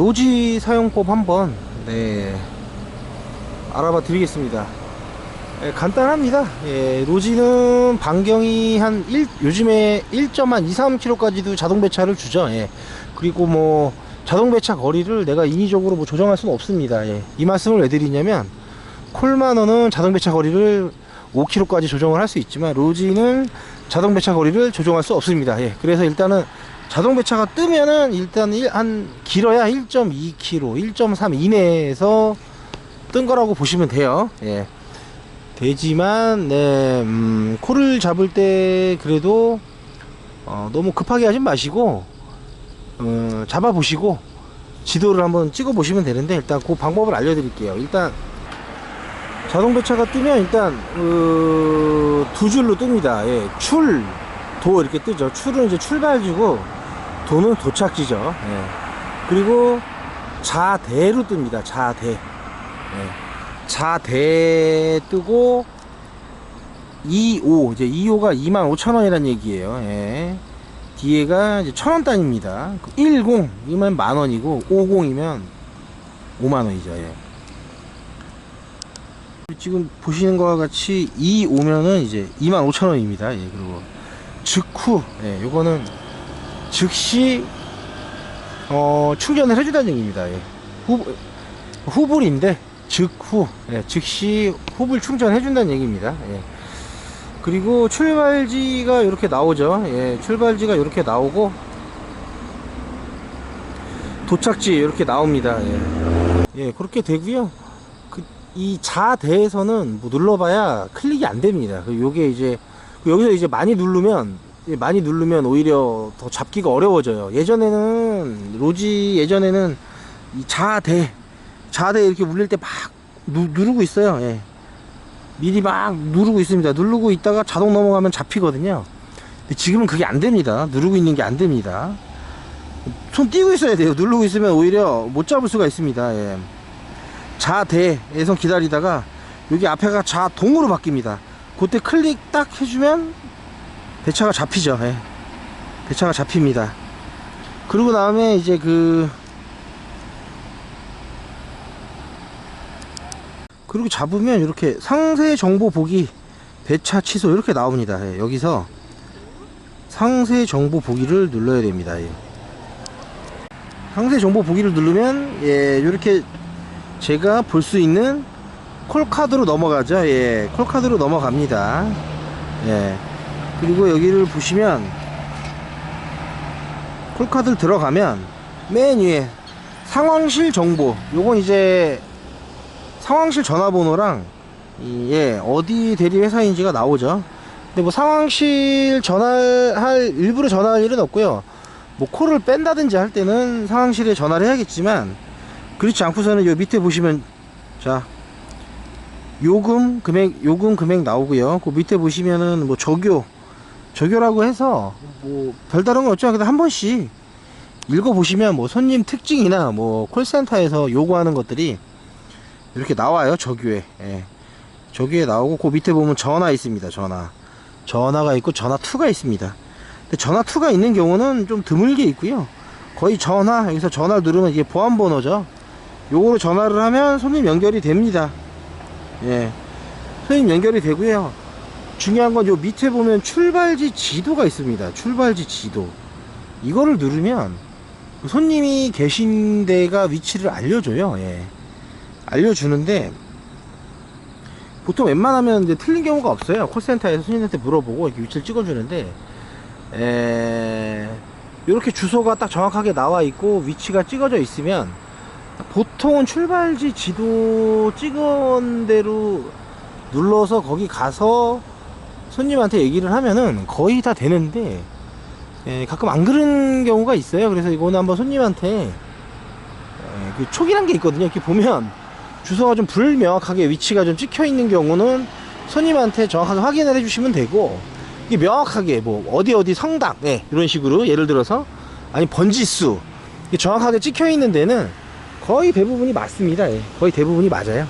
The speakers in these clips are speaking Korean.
로지 사용법 한번 알아봐 드리겠습니다. 간단합니다. 로지는 반경이 요즘에 1.23km까지도 자동 배차를 주죠. 그리고 뭐 자동 배차 거리를 내가 인위적으로 뭐 조정할 수는 없습니다. 이 말씀을 왜 드리냐면, 콜마너는 자동 배차 거리를 5km까지 조정을 할 수 있지만 로지는 자동 배차 거리를 조정할 수 없습니다. 그래서 일단은 자동 배차가 뜨면은 일단 길어야 1.2km, 1.3 이내에서 뜬 거라고 보시면 돼요. 되지만 코를 잡을 때 그래도 너무 급하게 하지 마시고 잡아 보시고 지도를 한번 찍어 보시면 되는데, 일단 그 방법을 알려드릴게요. 일단 자동 배차가 뜨면 일단 두 줄로 뜹니다. 출, 도 이렇게 뜨죠. 출은 이제 출발지고 도는 도착지죠. 그리고 자대로 뜹니다. 자대. 자대 뜨고 2호, 이제 2호가 25,000원이란 얘기예요. 뒤에가 이제 1,000원 단위입니다. 10이면 10,000원이고 50이면 50,000원이죠. 지금 보시는 것과 같이 2오면은 이제 25,000원입니다. 그리고 즉후, 요거는 즉시 충전을 해주다는 얘기입니다. 후불인데 즉후, 즉시 후불 충전해준다는 얘기입니다. 그리고 출발지가 이렇게 나오죠. 출발지가 이렇게 나오고 도착지 이렇게 나옵니다. 그렇게 되고요. 이 자대에서는 뭐 눌러봐야 클릭이 안 됩니다. 요게 이제 여기서 이제 많이 누르면 오히려 더 잡기가 어려워져요. 예전에는 이 자대 이렇게 울릴 때 막 누르고 있어요. 미리 막 누르고 있습니다. 누르고 있다가 자동 넘어가면 잡히거든요. 근데 지금은 그게 안 됩니다. 누르고 있는 게 안 됩니다. 손 띄고 있어야 돼요. 누르고 있으면 오히려 못 잡을 수가 있습니다. 자대에서 기다리다가 여기 앞에가 자동으로 바뀝니다. 그때 클릭 딱 해주면 배차가 잡히죠. 배차가 잡힙니다. 그리고 다음에 이제 그리고 잡으면 이렇게 상세 정보 보기, 배차 취소 이렇게 나옵니다. 여기서 상세 정보 보기를 눌러야 됩니다. 상세 정보 보기를 누르면 이렇게 제가 볼 수 있는 콜카드로 넘어가죠. 콜카드로 넘어갑니다. 그리고 여기를 보시면 콜카드 들어가면 맨 위에 상황실 정보, 요건 이제 상황실 전화번호랑 어디 대리 회사인지가 나오죠. 근데 뭐 상황실 일부러 전화할 일은 없고요. 뭐 콜을 뺀다든지 할 때는 상황실에 전화를 해야겠지만, 그렇지 않고서는 요 밑에 보시면 요금 금액 나오고요. 그 밑에 보시면은 뭐 저교라고 해서 뭐 별다른 건 없지만, 근데 한 번씩 읽어보시면 뭐 손님 특징이나 뭐 콜센터에서 요구하는 것들이 이렇게 나와요. 저교에 나오고, 그 밑에 보면 전화 있습니다. 전화가 있고 전화 투가 있습니다. 근데 전화 투가 있는 경우는 좀 드물게 있고요. 거의 여기서 전화를 누르면 이게 보안번호죠. 요거로 전화를 하면 손님 연결이 됩니다. 손님 연결이 되고요. 중요한 건 요 밑에 보면 출발지 지도가 있습니다. 출발지 지도, 이거를 누르면 손님이 계신 데가 위치를 알려줘요. 알려주는데 보통 웬만하면 이제 틀린 경우가 없어요. 콜센터에서 손님한테 물어보고 이렇게 위치를 찍어주는데, 이렇게 주소가 딱 정확하게 나와 있고 위치가 찍어져 있으면 보통은 출발지 지도 찍은 대로 눌러서 거기 가서 손님한테 얘기를 하면은 거의 다 되는데, 가끔 안 그런 경우가 있어요. 그래서 이거는 한번 손님한테 그 촉이란 게 있거든요. 이렇게 보면 주소가 좀 불명확하게 위치가 좀 찍혀 있는 경우는 손님한테 정확하게 확인을 해주시면 되고, 이게 명확하게 뭐 어디 성당 이런 식으로, 예를 들어서 아니 번지수 정확하게 찍혀 있는 데는 거의 대부분이 맞습니다. 거의 대부분이 맞아요.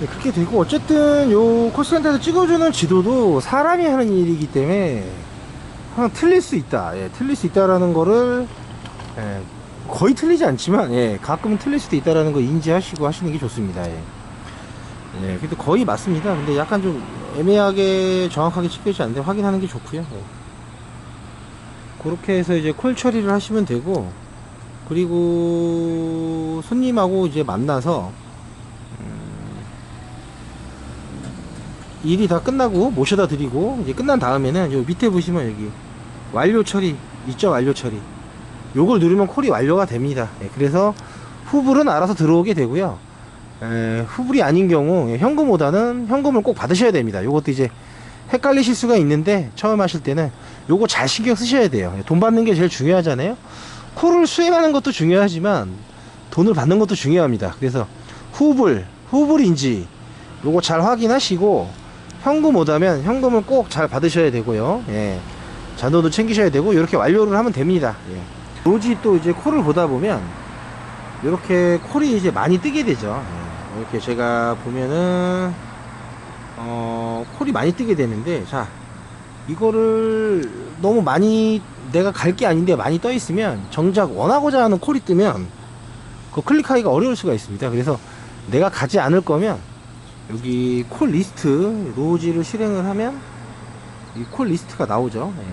그렇게 되고, 어쨌든 요 콜센터에서 찍어주는 지도도 사람이 하는 일이기 때문에 항상 틀릴 수 있다. 틀릴 수 있다라는 거를 거의 틀리지 않지만, 예, 가끔은 틀릴 수도 있다라는 거 인지하시고 하시는 게 좋습니다. 예. 예, 그래도 거의 맞습니다. 근데 약간 좀 애매하게 정확하게 찍혀있지 않는데 확인하는 게 좋고요. 예. 그렇게 해서 이제 콜 처리를 하시면 되고, 그리고 손님하고 이제 만나서 일이 다 끝나고 모셔다 드리고 이제 끝난 다음에는 요 밑에 보시면 여기 완료 처리 있죠. 완료 처리 요걸 누르면 콜이 완료가 됩니다. 예, 그래서 후불은 알아서 들어오게 되고요. 후불이 아닌 경우 현금보다는 현금을 꼭 받으셔야 됩니다. 요것도 이제 헷갈리실 수가 있는데 처음 하실 때는 요거 잘 신경 쓰셔야 돼요. 돈 받는 게 제일 중요하잖아요. 콜을 수행하는 것도 중요하지만 돈을 받는 것도 중요합니다. 그래서 후불인지 요거 잘 확인하시고 현금 오다면 현금을 꼭 잘 받으셔야 되고요. 예. 잔돈도 챙기셔야 되고 이렇게 완료를 하면 됩니다. 예. 로지 또 이제 콜을 보다 보면 이렇게 콜이 이제 많이 뜨게 되죠. 예. 이렇게 제가 보면은 콜이 많이 뜨게 되는데, 자, 이거를 너무 많이 내가 갈 게 아닌데 많이 떠 있으면 정작 원하고자 하는 콜이 뜨면 그 클릭하기가 어려울 수가 있습니다. 그래서 내가 가지 않을 거면 여기 콜 리스트 로지를 실행을 하면 이 콜 리스트가 나오죠. 예.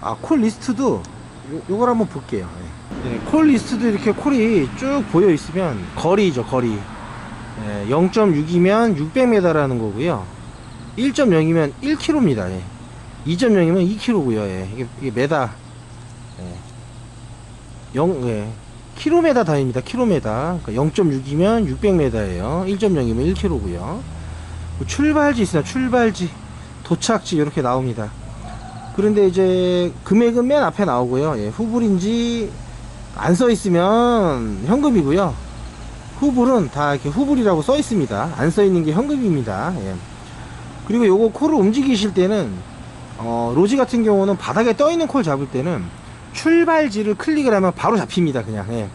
아, 콜 리스트도 요걸 한번 볼게요. 예. 예, 콜 리스트도 이렇게 콜이 쭉 보여 있으면 거리죠, 거리. 예, 0.6이면 600m라는 거고요. 1.0이면 1km입니다. 예. 2.0이면 2km고요. 예. 이게 메다. 예. 예. 킬로메다 단위입니다. 킬로메다. 그러니까 0.6이면 600m예요. 1.0이면 1km고요. 출발지 있으나 출발지, 도착지 이렇게 나옵니다. 그런데 이제 금액은 맨 앞에 나오고요. 예. 후불인지 안 써 있으면 현금이고요. 후불은 다 이렇게 후불이라고 써 있습니다. 안 써 있는 게 현금입니다. 예. 그리고 요거 콜을 움직이실 때는 로지 같은 경우는 바닥에 떠 있는 콜 잡을 때는 출발지를 클릭을 하면 바로 잡힙니다. 그냥. 예.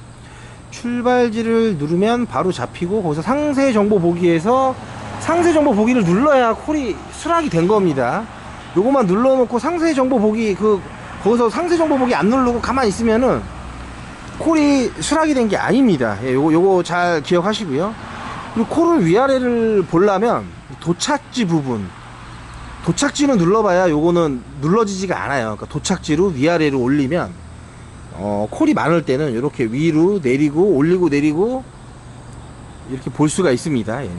출발지를 누르면 바로 잡히고 거기서 상세 정보 보기에서 상세 정보 보기를 눌러야 콜이 수락이 된 겁니다. 요거만 눌러놓고 상세 정보 보기 거기서 상세 정보 보기 안 누르고 가만히 있으면은 콜이 수락이 된 게 아닙니다. 예, 요거 잘 기억하시고요. 그리고 콜을 위아래를 보려면 도착지 부분, 도착지는 눌러봐야 요거는 눌러지지가 않아요. 그러니까 도착지로 위아래로 올리면 콜이 많을 때는 이렇게 위로 내리고 올리고 내리고 이렇게 볼 수가 있습니다. 예. 예.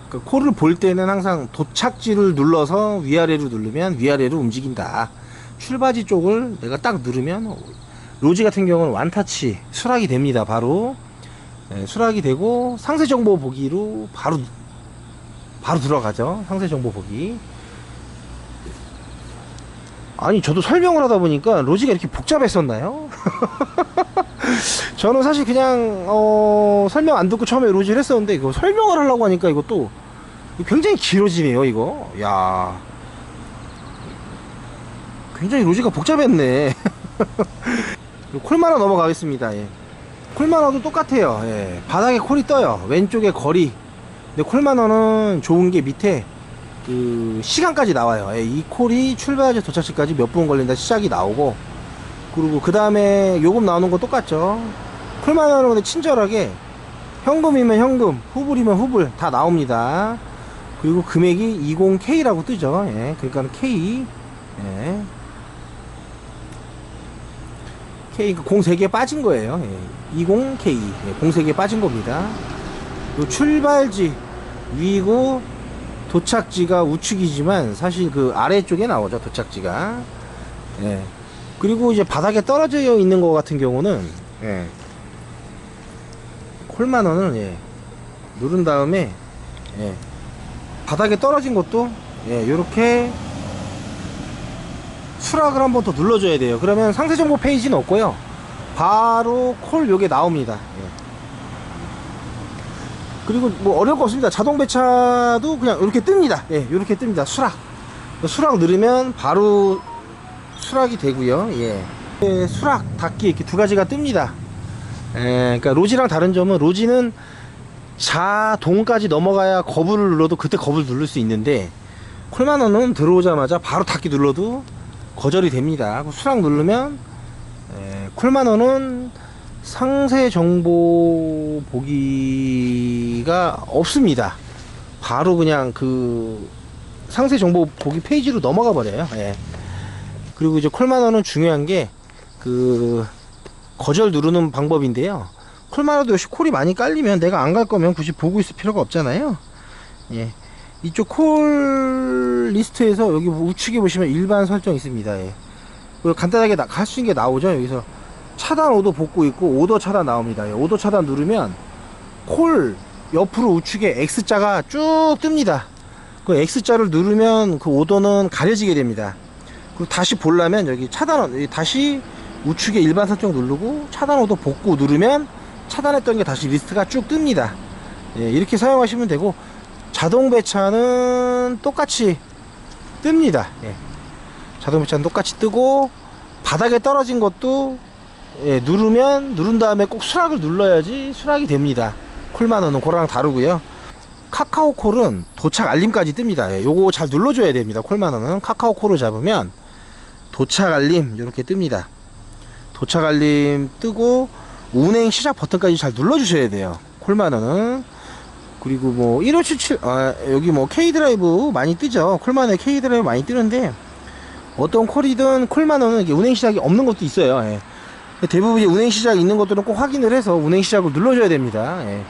그러니까 콜을 볼 때는 항상 도착지를 눌러서 위아래로 누르면 위아래로 움직인다. 출발지 쪽을 내가 딱 누르면 로지 같은 경우는 완타치 수락이 됩니다. 바로. 예, 수락이 되고 상세 정보 보기로 바로 들어가죠. 상세 정보 보기. 아니, 저도 설명을 하다 보니까 로지가 이렇게 복잡했었나요? 저는 사실 그냥 설명 안 듣고 처음에 로지를 했었는데 이거 설명을 하려고 하니까 이것도 굉장히 길어지네요. 이거. 야, 굉장히 로지가 복잡했네. 콜마너 넘어가겠습니다. 예. 콜마너도 똑같아요. 예. 바닥에 콜이 떠요. 왼쪽에 거리. 근데 콜마너는 좋은 게 밑에 그 시간까지 나와요. 예. 이 콜이 출발지 도착지까지 몇 분 걸린다 시작이 나오고, 그리고 그 다음에 요금 나오는 거 똑같죠. 콜마너는 근데 친절하게 현금이면 현금, 후불이면 후불 다 나옵니다. 그리고 금액이 20K라고 뜨죠. 예. 그러니까 K. 예. K, 공 3개 빠진 거예요. 예. 20K. 예. 공 3개 빠진 겁니다. 요 출발지 위고 도착지가 우측이지만 사실 그 아래쪽에 나오죠. 도착지가. 예. 그리고 이제 바닥에 떨어져 있는 것 같은 경우는, 예. 콜만원은, 예. 누른 다음에, 예. 바닥에 떨어진 것도, 예. 요렇게 수락을 한번 더 눌러줘야 돼요. 그러면 상세 정보 페이지는 없고요. 바로 콜 요게 나옵니다. 예. 그리고 뭐 어려울 거 없습니다. 자동 배차도 그냥 이렇게 뜹니다. 예, 이렇게 뜹니다. 수락 누르면 바로 수락이 되고요. 예. 예, 수락 닫기 이렇게 두 가지가 뜹니다. 예, 그러니까 로지랑 다른 점은 로지는 자동까지 넘어가야 거부를 눌러도 그때 거부를 누를 수 있는데, 콜마너는 들어오자마자 바로 닫기 눌러도 거절이 됩니다. 수락 누르면 콜만원은 상세 정보 보기가 없습니다. 바로 그냥 그 상세 정보 보기 페이지로 넘어가 버려요. 예. 그리고 이제 콜만원은 중요한 게 그 거절 누르는 방법인데요. 콜만원도 역시 콜이 많이 깔리면 내가 안 갈 거면 굳이 보고 있을 필요가 없잖아요. 예. 이쪽 콜 리스트에서 여기 우측에 보시면 일반 설정 있습니다. 예. 간단하게 할 수 있는 게 나오죠. 여기서 차단 오더 복구 있고 오더 차단 나옵니다. 예. 오더 차단 누르면 콜 옆으로 우측에 X자가 쭉 뜹니다. 그 X자를 누르면 그 오더는 가려지게 됩니다. 그리고 다시 보려면 여기 차단, 다시 우측에 일반 설정 누르고 차단 오더 복구 누르면 차단했던 게 다시 리스트가 쭉 뜹니다. 예, 이렇게 사용하시면 되고, 자동 배차는 똑같이 뜹니다. 예. 자동 배차는 똑같이 뜨고, 바닥에 떨어진 것도 예, 누른 다음에 꼭 수락을 눌러야지 수락이 됩니다. 콜만원은 그거랑 다르고요. 카카오콜은 도착 알림까지 뜹니다. 예, 요거 잘 눌러줘야 됩니다. 콜만원은 카카오콜을 잡으면 도착 알림 이렇게 뜹니다. 도착 알림 뜨고 운행 시작 버튼까지 잘 눌러주셔야 돼요. 콜만원은. 그리고 뭐 1577 여기 뭐 K드라이브 많이 뜨죠. 콜만원에 K드라이브 많이 뜨는데 어떤 콜이든 콜만원은 이게 운행 시작이 없는 것도 있어요. 예. 대부분 이제 운행 시작 있는 것들은 꼭 확인을 해서 운행 시작을 눌러줘야 됩니다. 예.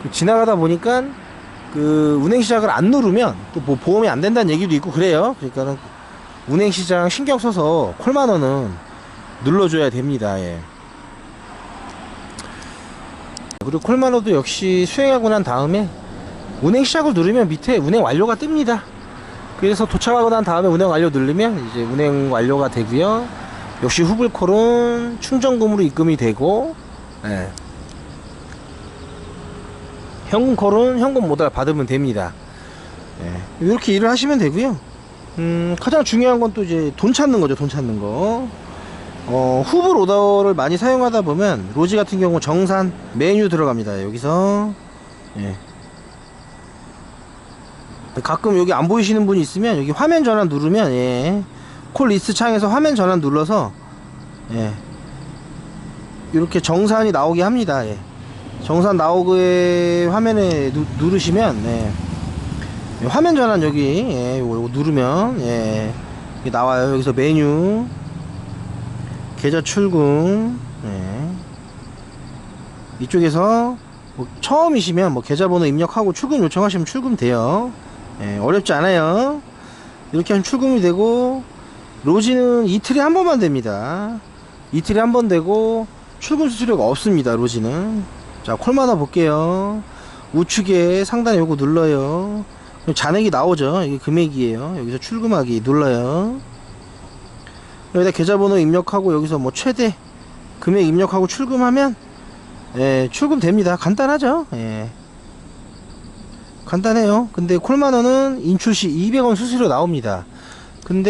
지나가다 보니까 그 운행 시작을 안 누르면 또 뭐 보험이 안 된다는 얘기도 있고 그래요. 그러니까는 운행 시작 신경 써서 콜만원은 눌러줘야 됩니다. 예. 그리고 콜만원도 역시 수행하고 난 다음에 운행 시작을 누르면 밑에 운행 완료가 뜹니다. 그래서 도착하고 난 다음에 운행 완료 누르면 이제 운행 완료가 되고요. 역시 후불콜은 충전금으로 입금이 되고, 예. 현금콜은 현금 모달 받으면 됩니다. 예. 이렇게 일을 하시면 되고요. 가장 중요한 건 또 이제 돈 찾는 거죠. 돈 찾는 거. 후불 오더를 많이 사용하다 보면 로지 같은 경우 정산 메뉴 들어갑니다. 여기서 예. 가끔 여기 안 보이시는 분이 있으면 여기 화면 전환 누르면 예. 콜 리스트 창에서 화면 전환 눌러서 예. 이렇게 정산이 나오게 합니다. 예. 정산 나오게 화면에 누르시면 예. 화면 전환 여기 예. 요거 누르면 예. 이게 나와요. 여기서 메뉴 계좌 출금 예. 이쪽에서 뭐 처음이시면 뭐 계좌번호 입력하고 출금 요청하시면 출금돼요. 예. 어렵지 않아요. 이렇게 하면 출금이 되고 로지는 이틀에 한 번만 됩니다. 이틀에 한 번 되고 출금 수수료가 없습니다. 로지는. 자, 콜만원 볼게요. 우측에 상단에 요거 눌러요. 잔액이 나오죠. 이게 금액이에요. 여기서 출금하기 눌러요. 여기다 계좌번호 입력하고 여기서 뭐 최대 금액 입력하고 출금하면 예, 출금됩니다. 간단하죠. 예. 간단해요. 근데 콜만원은 인출 시 200원 수수료 나옵니다. 근데